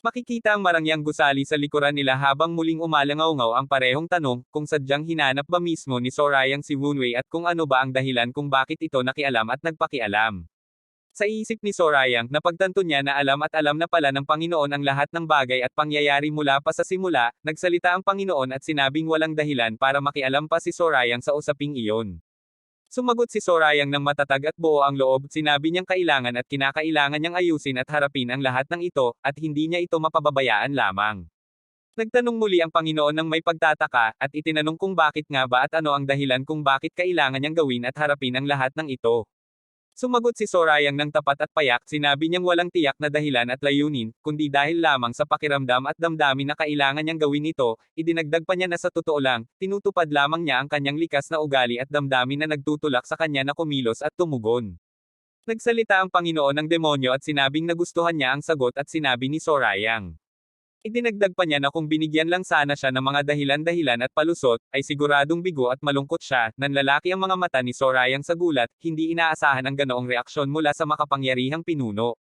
Makikita ang marangyang gusali sa likuran nila habang muling umalangaw-ngaw ang parehong tanong, kung sadyang hinanap ba mismo ni Sorayang si Wunwei at kung ano ba ang dahilan kung bakit ito nakialam at nagpakialam. Sa isip ni Sorayang, napagtanto niya na alam na pala ng Panginoon ang lahat ng bagay at pangyayari mula pa sa simula, nagsalita ang Panginoon at sinabing walang dahilan para makialam pa si Sorayang sa usaping iyon. Sumagot si Sorayang ng matatag at buo ang loob, sinabi niyang kailangan at kinakailangan niyang ayusin at harapin ang lahat ng ito, at hindi niya ito mapababayaan lamang. Nagtanong muli ang Panginoon ng may pagtataka, at itinanong kung bakit nga ba at ano ang dahilan kung bakit kailangan niyang gawin at harapin ang lahat ng ito. Sumagot si Sorayang ng tapat at payak, sinabi niyang walang tiyak na dahilan at layunin, kundi dahil lamang sa pakiramdam at damdamin na kailangan niyang gawin ito, idinagdag pa niya na sa totoo lang, tinutupad lamang niya ang kanyang likas na ugali at damdamin na nagtutulak sa kanya na kumilos at tumugon. Nagsalita ang Panginoon ng demonyo at sinabing nagustuhan niya ang sagot at sinabi ni Sorayang. Idinagdag pa niya na kung binigyan lang sana siya ng mga dahilan-dahilan at palusot, ay siguradong bigo at malungkot siya, nanlalaki ang mga mata ni Sorayang sa gulat, hindi inaasahan ang ganoong reaksyon mula sa makapangyarihang pinuno.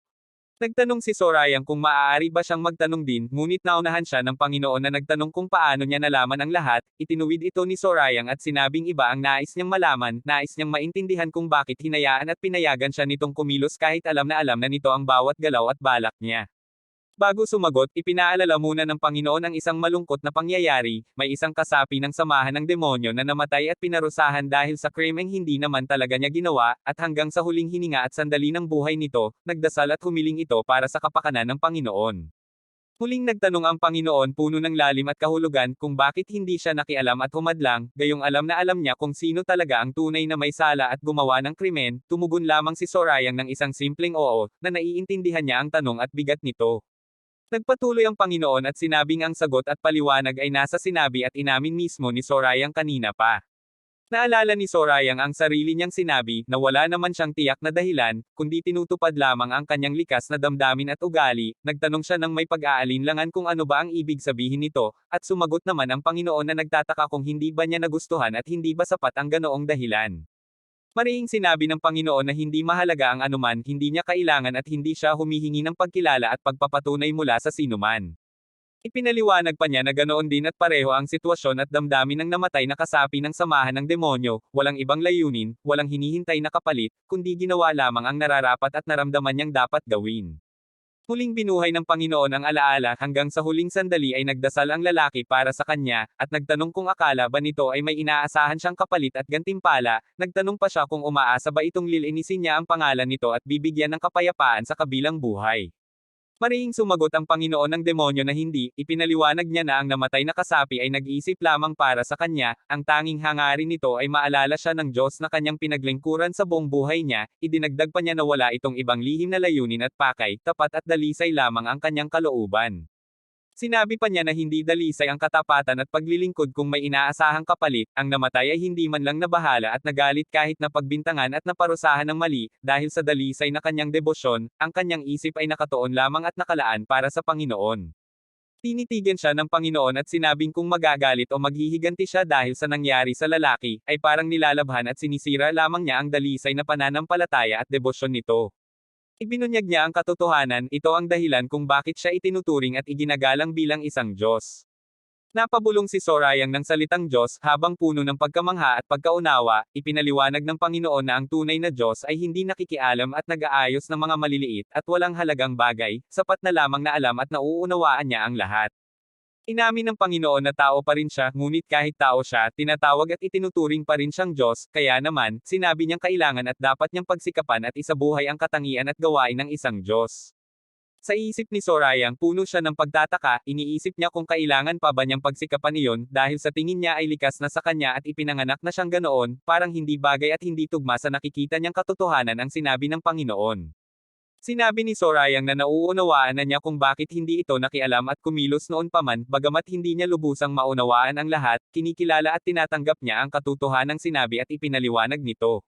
Nagtanong si Sorayang kung maaari ba siyang magtanong din, ngunit naunahan siya ng Panginoon na nagtanong kung paano niya nalaman ang lahat, itinuwid ito ni Sorayang at sinabing iba ang nais niyang malaman, nais niyang maintindihan kung bakit hinayaan at pinayagan siya nitong kumilos kahit alam na nito ang bawat galaw at balak niya. Bago sumagot, ipinaalala muna ng Panginoon ang isang malungkot na pangyayari, may isang kasapi ng samahan ng demonyo na namatay at pinarusahan dahil sa krimeng hindi naman talaga niya ginawa, at hanggang sa huling hininga at sandali ng buhay nito, nagdasal at humiling ito para sa kapakanan ng Panginoon. Muling nagtanong ang Panginoon puno ng lalim at kahulugan kung bakit hindi siya nakialam at humadlang, gayong alam na alam niya kung sino talaga ang tunay na may sala at gumawa ng krimen, tumugon lamang si Sorayang ng isang simpleng oo, na naiintindihan niya ang tanong at bigat nito. Nagpatuloy ang Panginoon at sinabing ang sagot at paliwanag ay nasa sinabi at inamin mismo ni Sorayang kanina pa. Naalala ni Sorayang ang sarili niyang sinabi, na wala naman siyang tiyak na dahilan, kundi tinutupad lamang ang kanyang likas na damdamin at ugali, nagtanong siya ng may pag-aalinlangan kung ano ba ang ibig sabihin nito, at sumagot naman ang Panginoon na nagtataka kung hindi ba niya nagustuhan at hindi ba sapat ang ganoong dahilan. Mariing sinabi ng Panginoon na hindi mahalaga ang anuman, hindi niya kailangan at hindi siya humihingi ng pagkilala at pagpapatunay mula sa sinuman. Ipinaliwanag pa niya na ganoon din at pareho ang sitwasyon at damdamin ng namatay na kasapi ng samahan ng demonyo, walang ibang layunin, walang hinihintay na kapalit, kundi ginawa lamang ang nararapat at naramdaman niyang dapat gawin. Huling binuhay ng Panginoon ang alaala hanggang sa huling sandali ay nagdasal ang lalaki para sa kanya, at nagtanong kung akala ba nito ay may inaasahan siyang kapalit at gantimpala, nagtanong pa siya kung umaasa ba itong lilinisin niya ang pangalan nito at bibigyan ng kapayapaan sa kabilang buhay. Mariing sumagot ang Panginoon ng demonyo na hindi, ipinaliwanag niya na ang namatay na kasapi ay nag-iisip lamang para sa kanya, ang tanging hangarin nito ay maalala siya ng Diyos na kanyang pinaglingkuran sa buong buhay niya, idinagdag pa niya na wala itong ibang lihim na layunin at pakay, tapat at dalisay lamang ang kanyang kalooban. Sinabi pa niya na hindi dalisay ang katapatan at paglilingkod kung may inaasahang kapalit, ang namatay ay hindi man lang nabahala at nagalit kahit napagbintangan at naparusahan ng mali, dahil sa dalisay na kanyang debosyon, ang kanyang isip ay nakatuon lamang at nakalaan para sa Panginoon. Tinitigan siya ng Panginoon at sinabing kung magagalit o maghihiganti siya dahil sa nangyari sa lalaki, ay parang nilalabhan at sinisira lamang niya ang dalisay na pananampalataya at debosyon nito. Ibinunyag niya ang katotohanan, ito ang dahilan kung bakit siya itinuturing at iginagalang bilang isang Diyos. Napabulong si Sorayang ng salitang Diyos, habang puno ng pagkamangha at pagkaunawa, ipinaliwanag ng Panginoon na ang tunay na Diyos ay hindi nakikialam at nag-aayos ng mga maliliit at walang halagang bagay, sapat na lamang na alam at nauunawaan niya ang lahat. Inamin ng Panginoon na tao pa rin siya, ngunit kahit tao siya, tinatawag at itinuturing pa rin siyang Diyos, kaya naman, sinabi niyang kailangan at dapat niyang pagsikapan at isabuhay ang katangian at gawain ng isang Diyos. Sa isip ni Sorayang, puno siya ng pagtataka, iniisip niya kung kailangan pa ba niyang pagsikapan iyon, dahil sa tingin niya ay likas na sa kanya at ipinanganak na siyang ganoon, parang hindi bagay at hindi tugma sa nakikita niyang katotohanan ang sinabi ng Panginoon. Sinabi ni Sorayang na nauunawaan na niya kung bakit hindi ito nakialam at kumilos noon pa man, bagamat hindi niya lubusang maunawaan ang lahat, kinikilala at tinatanggap niya ang katotohanang sinabi at ipinaliwanag nito.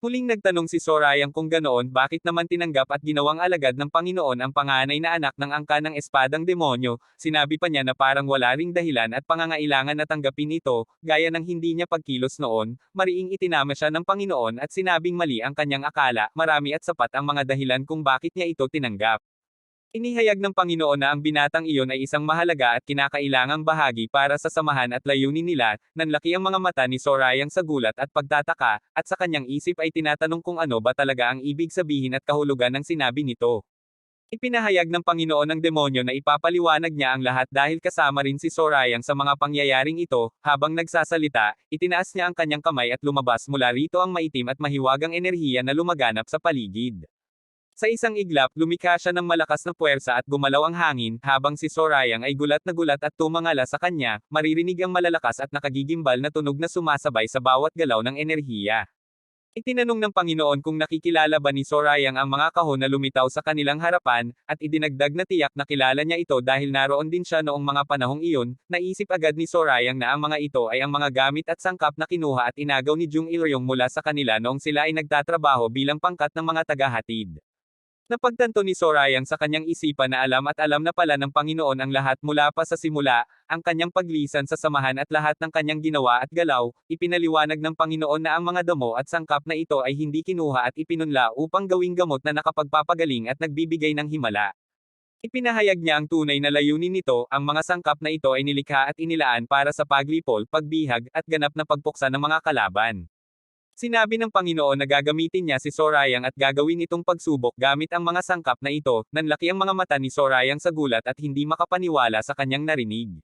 Muling nagtanong si Sorayang kung ganoon, bakit naman tinanggap at ginawang alagad ng Panginoon ang panganay na anak ng angka ng espadang demonyo, sinabi pa niya na parang wala ring dahilan at pangangailangan na tanggapin ito, gaya ng hindi niya pagkilos noon, mariing itinama siya ng Panginoon at sinabing mali ang kanyang akala, marami at sapat ang mga dahilan kung bakit niya ito tinanggap. Inihayag ng Panginoon na ang binatang iyon ay isang mahalaga at kinakailangang bahagi para sa samahan at layunin nila. Nanlaki ang mga mata ni Sorayang sa gulat at pagtataka, at sa kanyang isip ay tinatanong kung ano ba talaga ang ibig sabihin at kahulugan ng sinabi nito. Ipinahayag ng Panginoon ng demonyo na ipapaliwanag niya ang lahat dahil kasama rin si Sorayang sa mga pangyayaring ito. Habang nagsasalita, itinaas niya ang kanyang kamay at lumabas mula rito ang maitim at mahiwagang enerhiya na lumaganap sa paligid. Sa isang iglap, lumikha siya ng malakas na puwersa at gumalaw ang hangin, habang si Sorayang ay gulat na gulat at tumangala sa kanya. Maririnig ang malalakas at nakagigimbal na tunog na sumasabay sa bawat galaw ng enerhiya. Itinanong ng Panginoon kung nakikilala ba ni Sorayang ang mga kahon na lumitaw sa kanilang harapan, at idinagdag na tiyak na kilala niya ito dahil naroon din siya noong mga panahong iyon. Naisip agad ni Sorayang na ang mga ito ay ang mga gamit at sangkap na kinuha at inagaw ni Jung Ilyong mula sa kanila noong sila ay nagtatrabaho bilang pangkat ng mga tagahatid. Napagtanto ni Sorayang sa kanyang isipan na alam na pala ng Panginoon ang lahat mula pa sa simula, ang kanyang paglisan sa samahan at lahat ng kanyang ginawa at galaw. Ipinaliwanag ng Panginoon na ang mga damo at sangkap na ito ay hindi kinuha at ipinunla upang gawing gamot na nakapagpapagaling at nagbibigay ng himala. Ipinahayag niya ang tunay na layunin nito. Ang mga sangkap na ito ay nilikha at inilaan para sa paglipol, pagbihag, at ganap na pagpuksa ng mga kalaban. Sinabi ng Panginoon na gagamitin niya si Sorayang at gagawin itong pagsubok gamit ang mga sangkap na ito. Nanlaki ang mga mata ni Sorayang sa gulat at hindi makapaniwala sa kanyang narinig.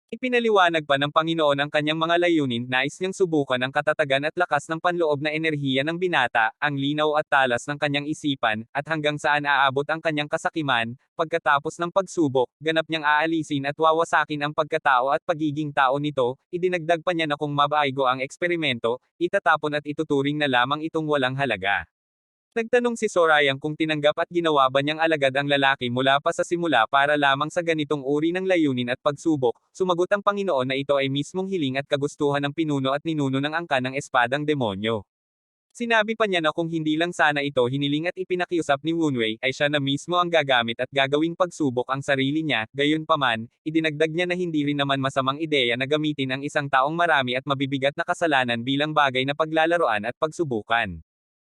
Ipinaliwanag pa ng Panginoon ang kanyang mga layunin. Nais niyang subukan ang katatagan at lakas ng panloob na enerhiya ng binata, ang linaw at talas ng kanyang isipan, at hanggang saan aabot ang kanyang kasakiman. Pagkatapos ng pagsubok, ganap niyang aalisin at wawasakin ang pagkatao at pagiging tao nito. Idinagdag pa niya na kung mabaigo ang eksperimento, itatapon at ituturing na lamang itong walang halaga. Nagtanong si Sorayang kung tinanggap at ginawa ba niyang alagad ang lalaki mula pa sa simula para lamang sa ganitong uri ng layunin at pagsubok. Sumagot ang Panginoon na ito ay mismong hiling at kagustuhan ng pinuno at ninuno ng angkan ng espadang demonyo. Sinabi pa niya na kung hindi lang sana ito hiniling at ipinakiusap ni Wunwei, ay siya na mismo ang gagamit at gagawing pagsubok ang sarili niya. Gayunpaman, idinagdag niya na hindi rin naman masamang ideya na gamitin ang isang taong marami at mabibigat na kasalanan bilang bagay na paglalaroan at pagsubukan.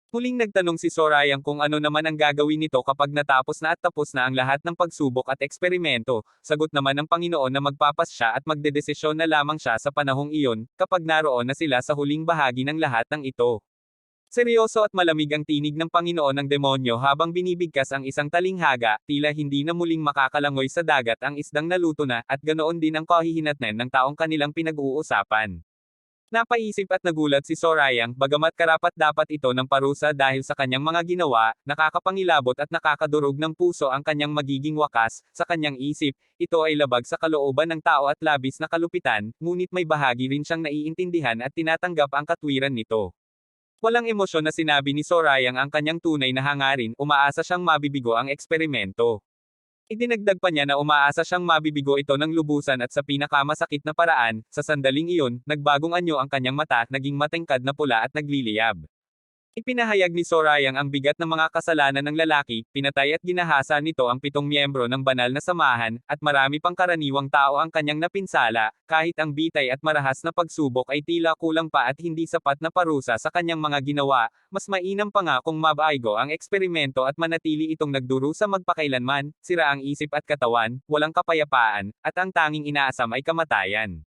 Muling nagtanong si Sorayang kung ano naman ang gagawin nito kapag natapos na at tapos na ang lahat ng pagsubok at eksperimento. Sagot naman ng Panginoon na magpapas siya at magdedesisyon na lamang siya sa panahong iyon, kapag naroon na sila sa huling bahagi ng lahat ng ito. Seryoso at malamig ang tinig ng Panginoon ng demonyo habang binibigkas ang isang talinghaga. Tila hindi na muling makakalangoy sa dagat ang isdang naluto na, at ganoon din ang kahihinatnan ng taong kanilang pinag-uusapan. Napaisip at nagulat si Sorayang, bagamat karapat-dapat ito ng parusa dahil sa kanyang mga ginawa. Nakakapangilabot at nakakadurog ng puso ang kanyang magiging wakas. Sa kanyang isip, ito ay labag sa kalooban ng tao at labis na kalupitan, ngunit may bahagi rin siyang naiintindihan at tinatanggap ang katwiran nito. Walang emosyon na sinabi ni Sorayang ang kanyang tunay na hangarin. Umaasa siyang mabibigo ang eksperimento. Idinagdag pa niya na umaasa siyang mabibigo ito ng lubusan at sa pinakamasakit na paraan. Sa sandaling iyon, nagbagong anyo ang kanyang mata, naging matingkad na pula at nagliliyab. Ipinahayag ni Sorayang ang bigat ng mga kasalanan ng lalaki. Pinatay at ginahasa nito ang 7 miyembro ng banal na samahan, at marami pang karaniwang tao ang kanyang napinsala. Kahit ang bitay at marahas na pagsubok ay tila kulang pa at hindi sapat na parusa sa kanyang mga ginawa, mas mainam pa nga kung mabaigo ang eksperimento at manatili itong nagdurusa magpakailanman. Sira ang isip at katawan, walang kapayapaan, at ang tanging inaasam ay kamatayan.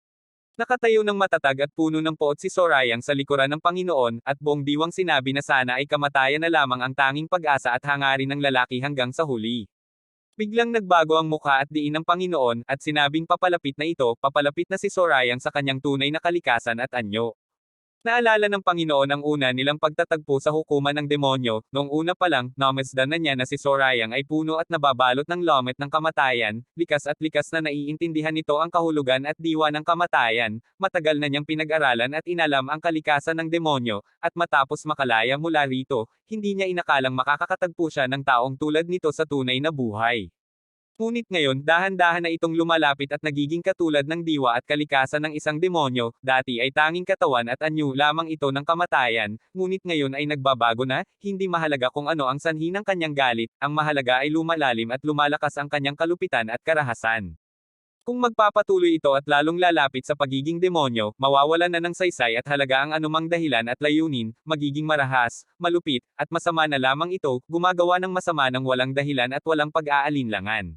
Nakatayo ng matatag at puno ng poot si Sorayang sa likuran ng Panginoon, at buong diwang sinabi na sana ay kamatayan na lamang ang tanging pag-asa at hangarin ng lalaki hanggang sa huli. Biglang nagbago ang mukha at diin ng Panginoon, at sinabing papalapit na ito, papalapit na si Sorayang sa kanyang tunay na kalikasan at anyo. Naalala ng Panginoon ang una nilang pagtatagpo sa hukuman ng demonyo. Noong una pa lang, namasdan na niya na si Sorayang ay puno at nababalot ng lomet ng kamatayan. Likas na naiintindihan nito ang kahulugan at diwa ng kamatayan. Matagal na niyang pinag-aralan at inalam ang kalikasan ng demonyo, at matapos makalaya mula rito, hindi niya inakalang makakatagpo siya ng taong tulad nito sa tunay na buhay. Ngunit ngayon, dahan-dahan na itong lumalapit at nagiging katulad ng diwa at kalikasan ng isang demonyo. Dati ay tanging katawan at anyo lamang ito ng kamatayan, ngunit ngayon ay nagbabago na. Hindi mahalaga kung ano ang sanhi ng kanyang galit, ang mahalaga ay lumalalim at lumalakas ang kanyang kalupitan at karahasan. Kung magpapatuloy ito at lalong lalapit sa pagiging demonyo, mawawalan na ng saysay at halaga ang anumang dahilan at layunin, magiging marahas, malupit, at masama na lamang ito, gumagawa ng masama ng walang dahilan at walang pag-aalinlangan.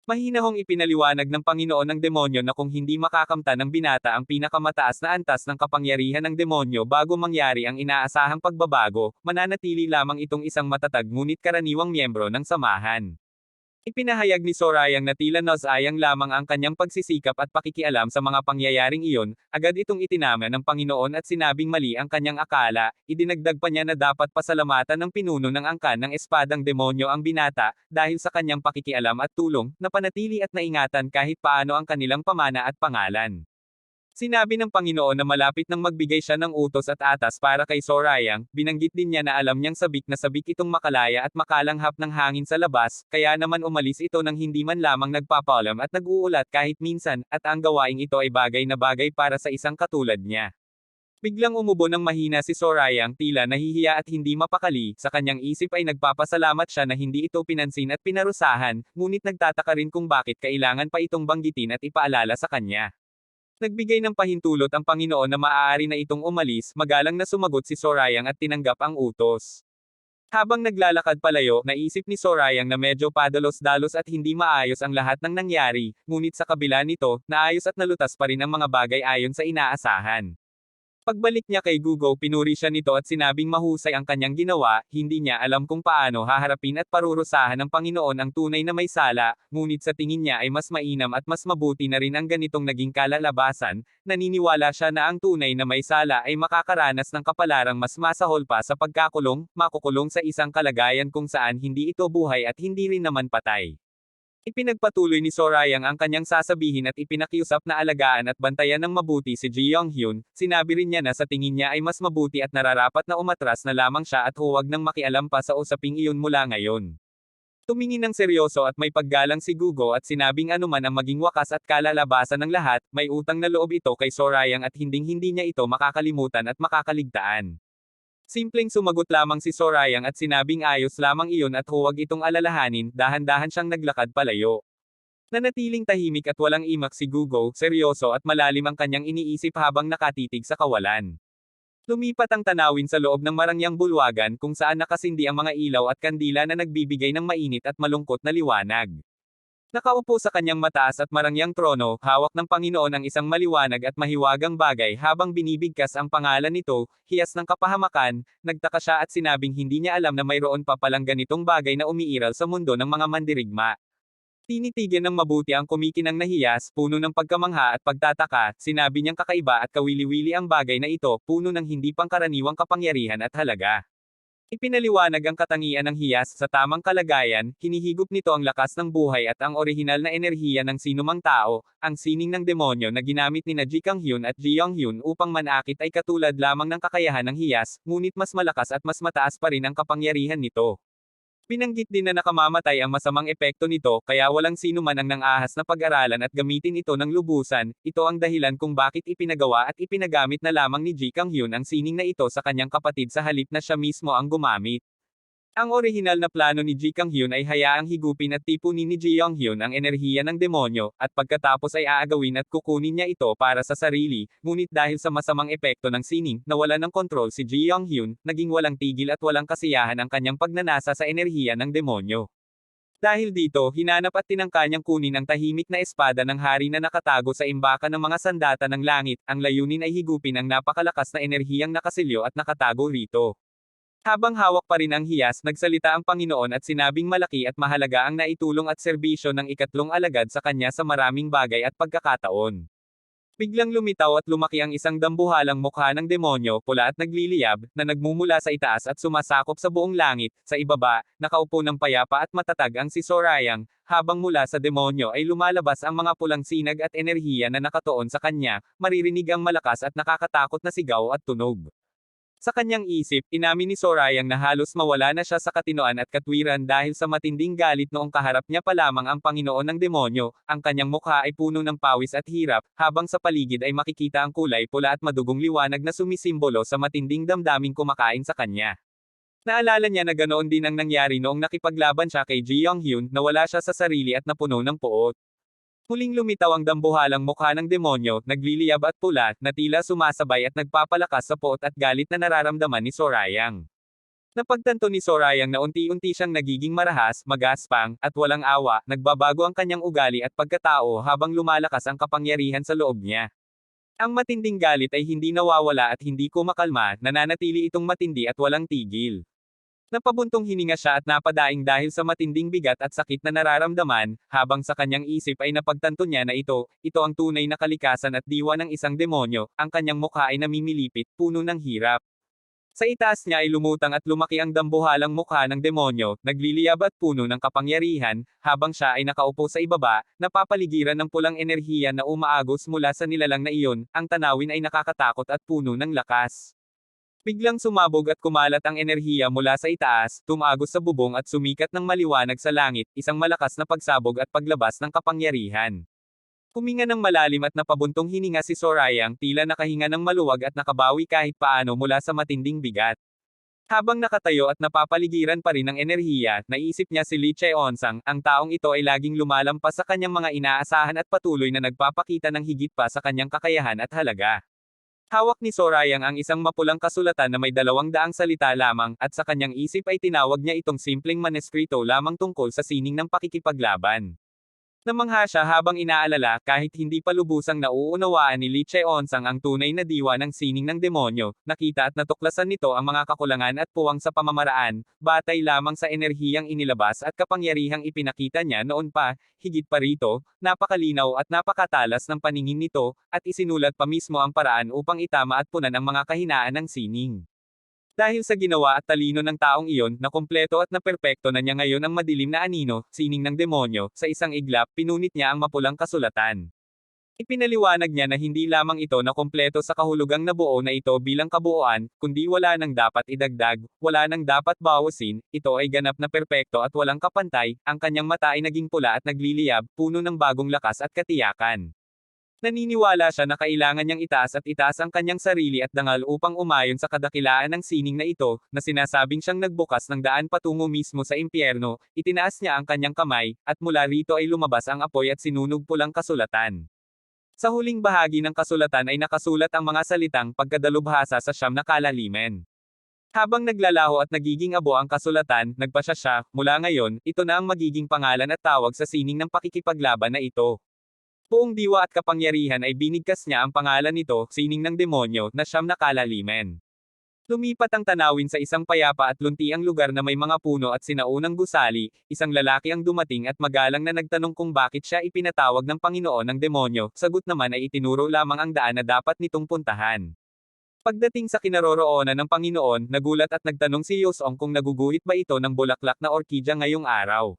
Mahinahong ipinaliwanag ng Panginoon ng demonyo na kung hindi makakamtan ng binata ang pinakamataas na antas ng kapangyarihan ng demonyo bago mangyari ang inaasahang pagbabago, mananatili lamang itong isang matatag ngunit karaniwang miyembro ng samahan. Ipinahayag ni Sorayang na tila nasayang lamang ang kanyang pagsisikap at pakikialam sa mga pangyayaring iyon, agad itong itinama ng Panginoon at sinabing mali ang kanyang akala, idinagdag pa niya na dapat pasalamatan ng pinuno ng angkan ng espadang demonyo ang binata, dahil sa kanyang pakikialam at tulong, napanatili at naingatan kahit paano ang kanilang pamana at pangalan. Sinabi ng Panginoon na malapit nang magbigay siya ng utos at atas para kay Sorayang, binanggit din niya na alam niyang sabik na sabik itong makalaya at makalanghap ng hangin sa labas, kaya naman umalis ito nang hindi man lamang nagpapaalam at nag-uulat kahit minsan, at ang gawaing ito ay bagay na bagay para sa isang katulad niya. Biglang umubo ng mahina si Sorayang, tila nahihiya at hindi mapakali, sa kanyang isip ay nagpapasalamat siya na hindi ito pinansin at pinarusahan, ngunit nagtataka rin kung bakit kailangan pa itong banggitin at ipaalala sa kanya. Nagbigay ng pahintulot ang Panginoon na maaari na itong umalis, magalang na sumagot si Sorayang at tinanggap ang utos. Habang naglalakad palayo, naisip ni Sorayang na medyo padalos-dalos at hindi maayos ang lahat ng nangyari, ngunit sa kabila nito, naayos at nalutas pa rin ang mga bagay ayon sa inaasahan. Pagbalik niya kay Google, pinuri siya nito at sinabing mahusay ang kanyang ginawa, hindi niya alam kung paano haharapin at parurusahan ng Panginoon ang tunay na may sala, ngunit sa tingin niya ay mas mainam at mas mabuti na rin ang ganitong naging kalalabasan, naniniwala siya na ang tunay na may sala ay makakaranas ng kapalarang mas masahol pa sa pagkakulong, makukulong sa isang kalagayan kung saan hindi ito buhay at hindi rin naman patay. Ipinagpatuloy ni Sorayang ang kanyang sasabihin at ipinakiusap na alagaan at bantayan ng mabuti si Ji Yong-hyun, sinabi rin niya na sa tingin niya ay mas mabuti at nararapat na umatras na lamang siya at huwag nang makialam pa sa usaping iyon mula ngayon. Tumingin ng seryoso at may paggalang si Gugo at sinabing anuman ang maging wakas at kalalabasan ng lahat, may utang na loob ito kay Sorayang at hinding-hindi niya ito makakalimutan at makakaligtaan. Simpleng sumagot lamang si Sorayang at sinabing ayos lamang iyon at huwag itong alalahanin, dahan-dahan siyang naglakad palayo. Nanatiling tahimik at walang imak si Gugo, seryoso at malalim ang kanyang iniisip habang nakatitig sa kawalan. Lumipat ang tanawin sa loob ng marangyang bulwagan kung saan nakasindi ang mga ilaw at kandila na nagbibigay ng mainit at malungkot na liwanag. Nakaupo sa kanyang mataas at marangyang trono, hawak ng Panginoon ang isang maliwanag at mahiwagang bagay habang binibigkas ang pangalan nito, hiyas ng kapahamakan, nagtaka siya at sinabing hindi niya alam na mayroon pa palang ganitong bagay na umiiral sa mundo ng mga mandirigma. Tinitigan ng mabuti ang kumikinang na hiyas, puno ng pagkamangha at pagtataka, sinabi niyang kakaiba at kawili-wili ang bagay na ito, puno ng hindi pangkaraniwang kapangyarihan at halaga. Ipinaliwanag ang katangian ng hiyas sa tamang kalagayan, hinihigop nito ang lakas ng buhay at ang orihinal na enerhiya ng sinumang tao, ang sining ng demonyo na ginamit ni Ji Kang-hyun at Ji Yong-hyun upang manakit ay katulad lamang ng kakayahan ng hiyas, ngunit mas malakas at mas mataas pa rin ang kapangyarihan nito. Binanggit din na nakamamatay ang masamang epekto nito, kaya walang sino man ang nang-ahas na pag-aralan at gamitin ito ng lubusan, ito ang dahilan kung bakit ipinagawa at ipinagamit na lamang ni Ji Kang-hyun ang sining na ito sa kanyang kapatid sa halip na siya mismo ang gumamit. Ang orihinal na plano ni Ji Kang-hyun ay hayaang higupin at tipunin ni Ji Yong-hyun ang enerhiya ng demonyo, at pagkatapos ay aagawin at kukunin niya ito para sa sarili, ngunit dahil sa masamang epekto ng sining, nawalan ng kontrol si Ji Yong-hyun, naging walang tigil at walang kasiyahan ang kanyang pagnanasa sa enerhiya ng demonyo. Dahil dito, hinanap at tinangka niyang kunin ang tahimik na espada ng hari na nakatago sa imbakan ng mga sandata ng langit, ang layunin ay higupin ang napakalakas na enerhiyang nakasilyo at nakatago rito. Habang hawak pa rin ang hiyas, nagsalita ang Panginoon at sinabing malaki at mahalaga ang naitulong at serbisyo ng ikatlong alagad sa kanya sa maraming bagay at pagkakataon. Biglang lumitaw at lumaki ang isang dambuhalang mukha ng demonyo, pula at nagliliyab, na nagmumula sa itaas at sumasakop sa buong langit, sa ibaba, nakaupo ng payapa at matatag ang si Sorayang, habang mula sa demonyo ay lumalabas ang mga pulang sinag at enerhiya na nakatuon sa kanya, maririnig ang malakas at nakakatakot na sigaw at tunog. Sa kanyang isip, inamin ni Sorayang na halos mawala na siya sa katinoan at katwiran dahil sa matinding galit noong kaharap niya pa lamang ang Panginoon ng demonyo, ang kanyang mukha ay puno ng pawis at hirap, habang sa paligid ay makikita ang kulay pula at madugong liwanag na sumisimbolo sa matinding damdaming kumakain sa kanya. Naalala niya na ganoon din ang nangyari noong nakipaglaban siya kay Ji Yong-hyun, nawala siya sa sarili at napuno ng puot. Muling lumitaw ang dambuhalang mukha ng demonyo, nagliliyab at pula, na tila sumasabay at nagpapalakas sa poot at galit na nararamdaman ni Sorayang. Napagtanto ni Sorayang na unti-unti siyang nagiging marahas, magaspang, at walang awa, nagbabago ang kanyang ugali at pagkatao habang lumalakas ang kapangyarihan sa loob niya. Ang matinding galit ay hindi nawawala at hindi kumakalma, nananatili itong matindi at walang tigil. Napabuntong hininga siya at napadaing dahil sa matinding bigat at sakit na nararamdaman, habang sa kanyang isip ay napagtanto niya na ito ang tunay na kalikasan at diwa ng isang demonyo, ang kanyang mukha ay namimilipit, puno ng hirap. Sa itaas niya ay lumutang at lumaki ang dambuhalang mukha ng demonyo, nagliliyab at puno ng kapangyarihan, habang siya ay nakaupo sa ibaba, napapaligiran ng pulang enerhiya na umaagos mula sa nilalang na iyon, ang tanawin ay nakakatakot at puno ng lakas. Biglang sumabog at kumalat ang enerhiya mula sa itaas, tumagos sa bubong at sumikat ng maliwanag sa langit, isang malakas na pagsabog at paglabas ng kapangyarihan. Huminga ng malalim at napabuntong hininga si Sorayang, tila nakahinga ng maluwag at nakabawi kahit paano mula sa matinding bigat. Habang nakatayo at napapaligiran pa rin ng enerhiya, naisip niya si Lee Cheonsang, ang taong ito ay laging lumalampas sa kanyang mga inaasahan at patuloy na nagpapakita ng higit pa sa kanyang kakayahan at halaga. Hawak ni Sorayang ang isang mapulang kasulatan na may 200 salita lamang, at sa kanyang isip ay tinawag niya itong simpleng maneskrito lamang tungkol sa sining ng pakikipaglaban. Namangha siya habang inaalala, kahit hindi pa lubusang nauunawaan ni Lee Cheonsang ang tunay na diwa ng sining ng demonyo, nakita at natuklasan nito ang mga kakulangan at puwang sa pamamaraan, batay lamang sa enerhiyang inilabas at kapangyarihang ipinakita niya noon pa, higit pa rito, napakalinaw at napakatalas ng paningin nito, at isinulat pa mismo ang paraan upang itama at punan ang mga kahinaan ng sining. Dahil sa ginawa at talino ng taong iyon, na kumpleto at naperpekto na niya ngayon ang madilim na anino, sining ng demonyo, sa isang iglap, pinunit niya ang mapulang kasulatan. Ipinaliwanag niya na hindi lamang ito na kumpleto sa kahulugang nabuo na ito bilang kabuuan, kundi wala nang dapat idagdag, wala nang dapat bawasin, ito ay ganap na perpekto at walang kapantay, ang kanyang mata ay naging pula at nagliliyab, puno ng bagong lakas at katiyakan. Naniniwala siya na kailangan niyang itaas ang kanyang sarili at dangal upang umayon sa kadakilaan ng sining na ito, na sinasabing siyang nagbukas ng daan patungo mismo sa impyerno, itinaas niya ang kanyang kamay, at mula rito ay lumabas ang apoy at sinunog pulang kasulatan. Sa huling bahagi ng kasulatan ay nakasulat ang mga salitang pagkadalubhasa sa siyam na kalalimen. Habang naglalaho at nagiging abo ang kasulatan, nagpasya siya, mula ngayon, ito na ang magiging pangalan at tawag sa sining ng pakikipaglaban na ito. Buong diwa at kapangyarihan ay binigkas niya ang pangalan nito, sining ng demonyo, na siyam na kalalimen. Lumipat ang tanawin sa isang payapa at luntiang lugar na may mga puno at sinaunang gusali, isang lalaki ang dumating at magalang na nagtanong kung bakit siya ipinatawag ng Panginoon ng demonyo, sagot naman ay itinuro lamang ang daan na dapat nitong puntahan. Pagdating sa kinaroroonan ng Panginoon, nagulat at nagtanong si Yosong kung naguguhit ba ito ng bulaklak na orkidya ngayong araw.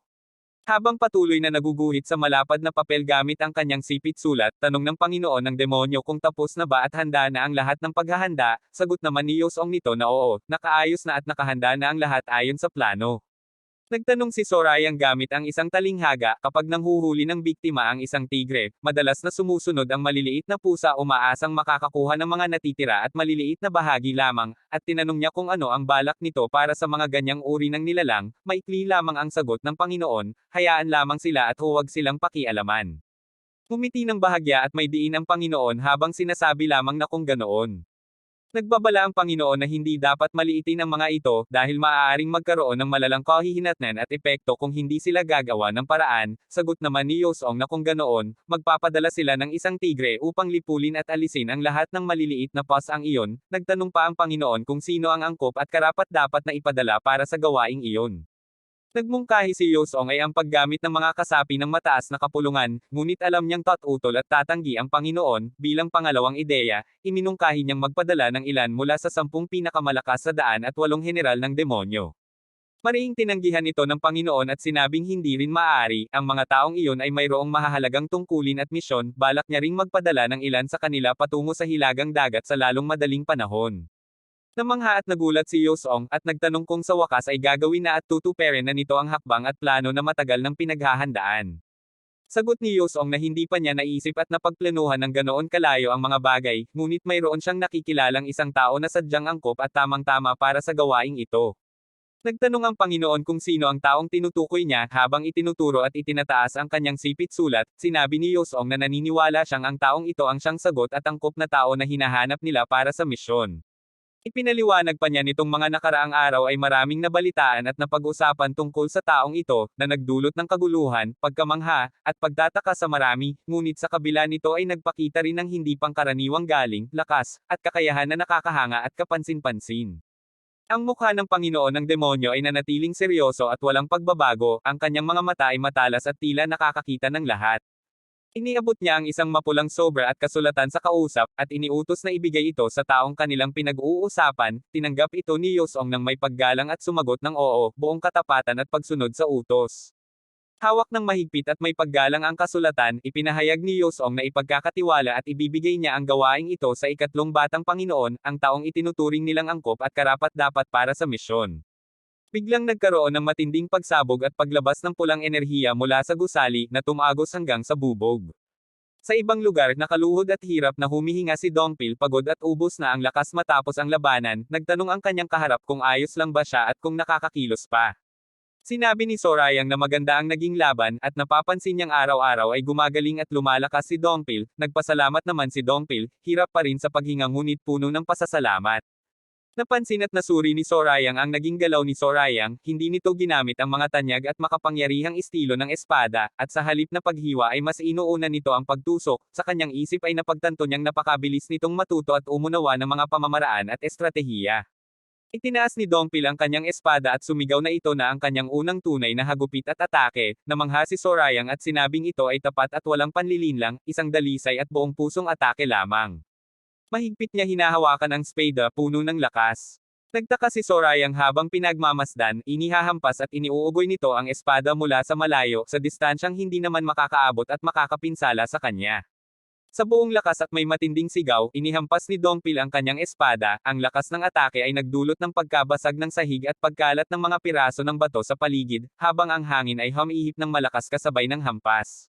Habang patuloy na naguguhit sa malapad na papel gamit ang kanyang sipit-sulat, tanong ng Panginoon ng demonyo kung tapos na ba at handa na ang lahat ng paghahanda, sagot naman ni Yosong nito na oo, nakaayos na at nakahanda na ang lahat ayon sa plano. Nagtanong si Sorayang gamit ang isang talinghaga, kapag nanghuhuli ng biktima ang isang tigre, madalas na sumusunod ang maliliit na pusa umaasang makakakuha ng mga natitira at maliliit na bahagi lamang, at tinanong niya kung ano ang balak nito para sa mga ganyang uri ng nilalang, maikli lamang ang sagot ng Panginoon, hayaan lamang sila at huwag silang pakialaman. Ngumiti ng bahagya at may diin ang Panginoon habang sinasabi lamang na kung ganoon. Nagbabala ang Panginoon na hindi dapat maliitin ang mga ito, dahil maaaring magkaroon ng malalang kahihinatnan at epekto kung hindi sila gagawa ng paraan, sagot naman ni Yosong na kung ganoon, magpapadala sila ng isang tigre upang lipulin at alisin ang lahat ng maliliit na ang iyon, nagtanong pa ang Panginoon kung sino ang angkop at karapat-dapat na ipadala para sa gawaing iyon. Nagmungkahi si Yosong ay ang paggamit ng mga kasapi ng mataas na kapulungan, ngunit alam niyang tatutol at tatanggi ang Panginoon, bilang pangalawang ideya, iminungkahi niyang magpadala ng ilan mula sa 10 pinakamalakas sa daan at 8 general ng demonyo. Mariing tinanggihan ito ng Panginoon at sinabing hindi rin maaari, ang mga taong iyon ay mayroong mahahalagang tungkulin at misyon, balak niya ring magpadala ng ilan sa kanila patungo sa hilagang dagat sa lalong madaling panahon. Namangha at nagulat si Yosong, at nagtanong kung sa wakas ay gagawin na at tutuparin na nito ang hakbang at plano na matagal ng pinaghahandaan. Sagot ni Yosong na hindi pa niya naisip at napagplanuhan ng ganoon kalayo ang mga bagay, ngunit mayroon siyang nakikilalang isang tao na sadyang angkop at tamang-tama para sa gawaing ito. Nagtanong ang Panginoon kung sino ang taong tinutukoy niya habang itinuturo at itinataas ang kanyang sipit sulat. Sinabi ni Yosong na naniniwala siyang ang taong ito ang siyang sagot at angkop na tao na hinahanap nila para sa misyon. Ipinaliwanag pa niya nitong mga nakaraang araw ay maraming nabalitaan at napag-usapan tungkol sa taong ito, na nagdulot ng kaguluhan, pagkamangha, at pagtataka sa marami, ngunit sa kabila nito ay nagpakita rin ng hindi pangkaraniwang galing, lakas, at kakayahan na nakakahanga at kapansin-pansin. Ang mukha ng Panginoon ng demonyo ay nanatiling seryoso at walang pagbabago, ang kanyang mga mata ay matalas at tila nakakakita ng lahat. Iniabot niya ang isang mapulang sobra at kasulatan sa kausap, at iniutos na ibigay ito sa taong kanilang pinag-uusapan. Tinanggap ito ni Yosong ng may paggalang at sumagot ng oo, buong katapatan at pagsunod sa utos. Hawak ng mahigpit at may paggalang ang kasulatan, ipinahayag ni Yosong na ipagkakatiwala at ibibigay niya ang gawaing ito sa ikatlong batang Panginoon, ang taong itinuturing nilang angkop at karapat-dapat para sa misyon. Biglang nagkaroon ng matinding pagsabog at paglabas ng pulang enerhiya mula sa gusali, na tumagos hanggang sa bubog. Sa ibang lugar, nakaluhod at hirap na humihinga si Dongpil, pagod at ubos na ang lakas matapos ang labanan. Nagtanong ang kanyang kaharap kung ayos lang ba siya at kung nakakakilos pa. Sinabi ni Sorayang na maganda ang naging laban, at napapansin niyang araw-araw ay gumagaling at lumalakas si Dongpil. Nagpasalamat naman si Dongpil, hirap pa rin sa paghinga ngunit puno ng pasasalamat. Napansin at nasuri ni Sorayang ang naging galaw ni Sorayang, hindi nito ginamit ang mga tanyag at makapangyarihang estilo ng espada, at sa halip na paghiwa ay mas inuuna nito ang pagtusok. Sa kanyang isip ay napagtanto niyang napakabilis nitong matuto at umunawa ng mga pamamaraan at estratehiya. Itinaas ni Dongpil ang kanyang espada at sumigaw na ito na ang kanyang unang tunay na hagupit at atake. Namangha si Sorayang at sinabing ito ay tapat at walang panlilinlang, isang dalisay at buong pusong atake lamang. Mahigpit niya hinahawakan ang spada, puno ng lakas. Nagtaka si Sorayang habang pinagmamasdan, inihahampas at iniuugoy nito ang espada mula sa malayo, sa distansyang hindi naman makakaabot at makakapinsala sa kanya. Sa buong lakas at may matinding sigaw, inihampas ni Dongpil ang kanyang espada. Ang lakas ng atake ay nagdulot ng pagkabasag ng sahig at pagkalat ng mga piraso ng bato sa paligid, habang ang hangin ay humihip ng malakas kasabay ng hampas.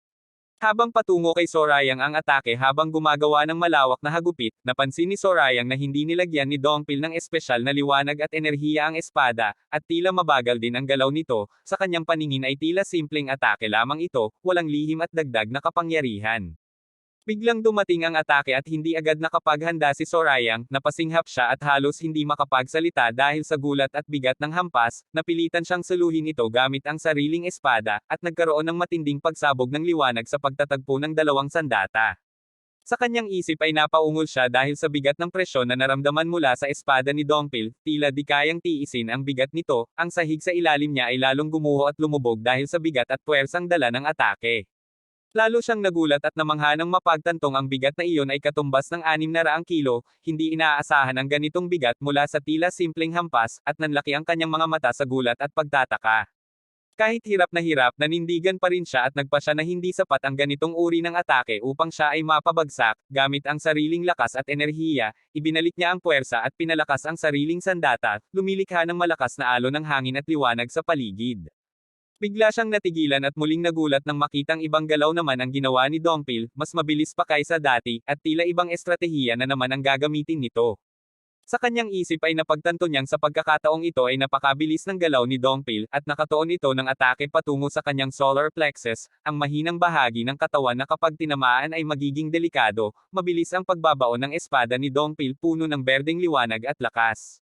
Habang patungo kay Sorayang ang atake habang gumagawa ng malawak na hagupit, napansin ni Sorayang na hindi nilagyan ni Dongpil ng espesyal na liwanag at enerhiya ang espada, at tila mabagal din ang galaw nito. Sa kanyang paningin ay tila simpleng atake lamang ito, walang lihim at dagdag na kapangyarihan. Biglang dumating ang atake at hindi agad nakapaghanda si Sorayang, napasinghap siya at halos hindi makapagsalita dahil sa gulat at bigat ng hampas. Napilitan siyang saluhin ito gamit ang sariling espada, at nagkaroon ng matinding pagsabog ng liwanag sa pagtatagpo ng dalawang sandata. Sa kanyang isip ay napaungol siya dahil sa bigat ng presyon na naramdaman mula sa espada ni Dongpil, tila di kayang tiisin ang bigat nito. Ang sahig sa ilalim niya ay lalong gumuho at lumubog dahil sa bigat at puwersang dala ng atake. Lalo siyang nagulat at namangha nang mapagtantong ang bigat na iyon ay katumbas ng 600 kilo, hindi inaasahan ang ganitong bigat mula sa tila simpleng hampas, at nanlaki ang kanyang mga mata sa gulat at pagtataka. Kahit hirap, nanindigan pa rin siya at nagpa siya na hindi sapat ang ganitong uri ng atake upang siya ay mapabagsak. Gamit ang sariling lakas at enerhiya, ibinalik niya ang puwersa at pinalakas ang sariling sandata, lumilikha ng malakas na alon ng hangin at liwanag sa paligid. Bigla siyang natigilan at muling nagulat nang makitang ibang galaw naman ang ginawa ni Dongpil, mas mabilis pa kaysa dati, at tila ibang estratehiya na naman ang gagamitin nito. Sa kanyang isip ay napagtanto niyang sa pagkakataong ito ay napakabilis ng galaw ni Dongpil, at nakatuon ito ng atake patungo sa kanyang solar plexus, ang mahinang bahagi ng katawan na kapag tinamaan ay magiging delikado. Mabilis ang pagbabaon ng espada ni Dongpil, puno ng berdeng liwanag at lakas.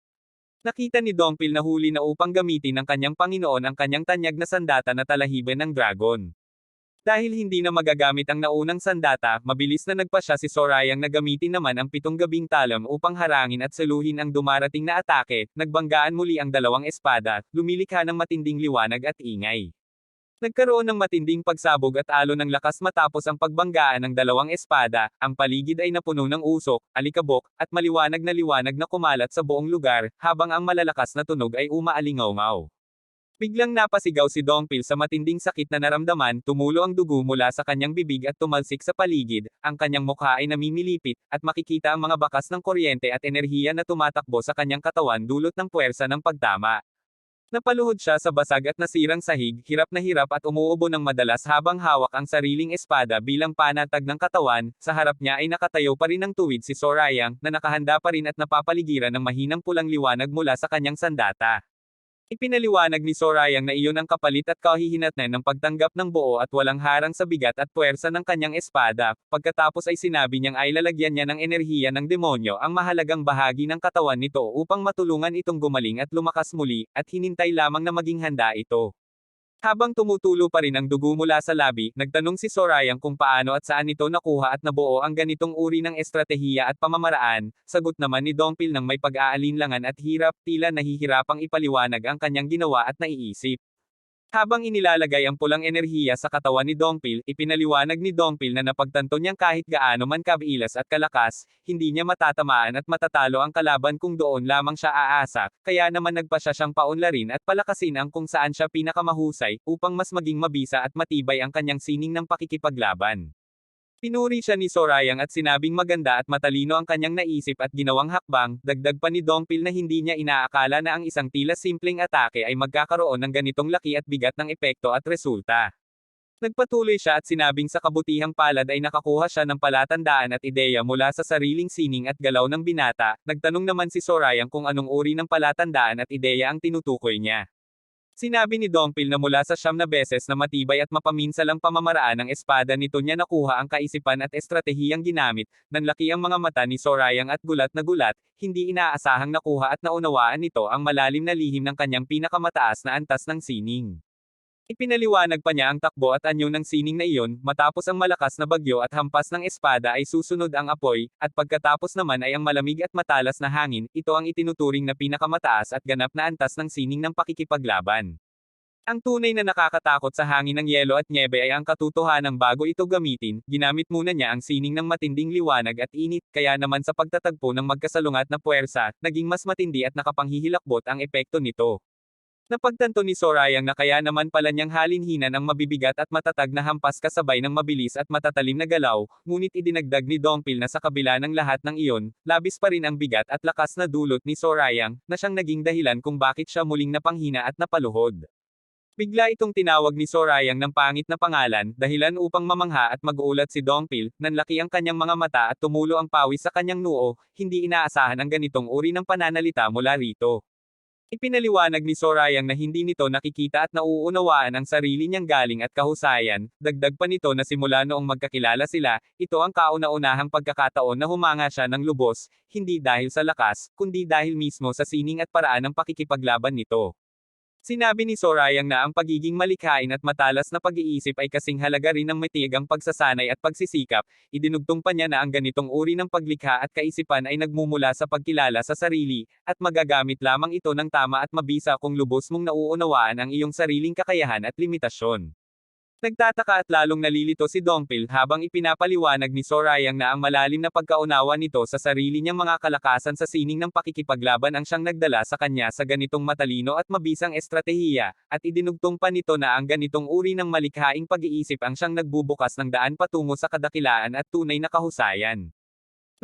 Nakita ni Dongpil na huli na upang gamitin ng kanyang Panginoon ang kanyang tanyag na sandata na talahiban ng dragon. Dahil hindi na magagamit ang naunang sandata, mabilis na nagpa siya si Sorayang na gamitin naman ang 7 gabing talam upang harangin at saluhin ang dumarating na atake. Nagbanggaan muli ang dalawang espada, lumilikha ng matinding liwanag at ingay. Nagkaroon ng matinding pagsabog at alon ng lakas matapos ang pagbanggaan ng dalawang espada. Ang paligid ay napuno ng usok, alikabok, at maliwanag na kumalat sa buong lugar, habang ang malalakas na tunog ay umaalingaw-ngaw. Biglang napasigaw si Dongpil sa matinding sakit na naramdaman, tumulo ang dugo mula sa kanyang bibig at tumalsik sa paligid, ang kanyang mukha ay namimilipit, at makikita ang mga bakas ng kuryente at enerhiya na tumatakbo sa kanyang katawan dulot ng puwersa ng pagtama. Napaluhod siya sa basag at nasirang sahig, hirap at umuubo ng madalas habang hawak ang sariling espada bilang panatag ng katawan. Sa harap niya ay nakatayo pa rin ng tuwid si Sorayang, na nakahanda pa rin at napapaligiran ng mahinang pulang liwanag mula sa kanyang sandata. Ipinaliwanag ni Sorayang na iyon ang kapalit at kahihinatnan ng pagtanggap ng buo at walang harang sa bigat at puwersa ng kanyang espada, pagkatapos ay sinabi niyang ay lalagyan niya ng enerhiya ng demonyo ang mahalagang bahagi ng katawan nito upang matulungan itong gumaling at lumakas muli, at hinintay lamang na maging handa ito. Habang tumutulo pa rin ang dugo mula sa labi, nagtanong si Sorayang kung paano at saan ito nakuha at nabuo ang ganitong uri ng estratehiya at pamamaraan. Sagot naman ni Dongpil ng may pag-aalinlangan at hirap, tila nahihirapang ipaliwanag ang kanyang ginawa at naiisip. Habang inilalagay ang pulang enerhiya sa katawan ni Dongpil, ipinaliwanag ni Dongpil na napagtanto niyang kahit gaano man kabilas at kalakas, hindi niya matatamaan at matatalo ang kalaban kung doon lamang siya aasa, kaya naman nagpasya siyang paunlarin at palakasin ang kung saan siya pinakamahusay, upang mas maging mabisa at matibay ang kanyang sining ng pakikipaglaban. Pinuri siya ni Sorayang at sinabing maganda at matalino ang kanyang naisip at ginawang hakbang, dagdag pa ni Dongpil na hindi niya inaakala na ang isang tila simpleng atake ay magkakaroon ng ganitong laki at bigat ng epekto at resulta. Nagpatuloy siya at sinabing sa kabutihang palad ay nakakuha siya ng palatandaan at ideya mula sa sariling sining at galaw ng binata. Nagtanong naman si Sorayang kung anong uri ng palatandaan at ideya ang tinutukoy niya. Sinabi ni Dongpil na mula sa 9 beses na matibay at mapaminsalang pamamaraan ng espada nito niya nakuha ang kaisipan at estratehiyang ginamit. Nanlaki ang mga mata ni Sorayang at gulat na gulat, hindi inaasahang nakuha at naunawaan nito ang malalim na lihim ng kanyang pinakamataas na antas ng sining. Ipinaliwanag pa niya ang takbo at anyo ng sining na iyon, matapos ang malakas na bagyo at hampas ng espada ay susunod ang apoy, at pagkatapos naman ay ang malamig at matalas na hangin, ito ang itinuturing na pinakamataas at ganap na antas ng sining ng pakikipaglaban. Ang tunay na nakakatakot sa hangin ng yelo at nyebe ay ang katotohanan bago ito gamitin, ginamit muna niya ang sining ng matinding liwanag at init, kaya naman sa pagtatagpo ng magkasalungat na puwersa, naging mas matindi at nakapanghihilakbot ang epekto nito. Napagtanto ni Sorayang na kaya naman pala niyang halinhinan ang mabibigat at matatag na hampas kasabay ng mabilis at matatalim na galaw, ngunit idinagdag ni Dongpil na sa kabila ng lahat ng iyon, labis pa rin ang bigat at lakas na dulot ni Sorayang, na siyang naging dahilan kung bakit siya muling napanghina at napaluhod. Bigla itong tinawag ni Sorayang ng pangit na pangalan, dahilan upang mamangha at mag-uulat si Dongpil, nanlaki ang kanyang mga mata at tumulo ang pawis sa kanyang noo, hindi inaasahan ang ganitong uri ng pananalita mula rito. Ipinaliwanag ni Sorayang na hindi nito nakikita at nauunawaan ang sarili niyang galing at kahusayan, dagdag pa nito na simula noong magkakilala sila, ito ang kauna-unahang pagkakataon na humanga siya ng lubos, hindi dahil sa lakas, kundi dahil mismo sa sining at paraan ng pakikipaglaban nito. Sinabi ni Sorayang na ang pagiging malikhain at matalas na pag-iisip ay kasing halaga rin ng matigang pagsasanay at pagsisikap, idinugtong pa niya na ang ganitong uri ng paglikha at kaisipan ay nagmumula sa pagkilala sa sarili, at magagamit lamang ito ng tama at mabisa kung lubos mong nauunawaan ang iyong sariling kakayahan at limitasyon. Nagtataka at lalong nalilito si Dongpil habang ipinapaliwanag ni Sorayang na ang malalim na pagkaunawa nito sa sarili niyang mga kalakasan sa sining ng pakikipaglaban ang siyang nagdala sa kanya sa ganitong matalino at mabisang estratehiya, at idinugtong pa nito na ang ganitong uri ng malikhaing pag-iisip ang siyang nagbubukas ng daan patungo sa kadakilaan at tunay na kahusayan.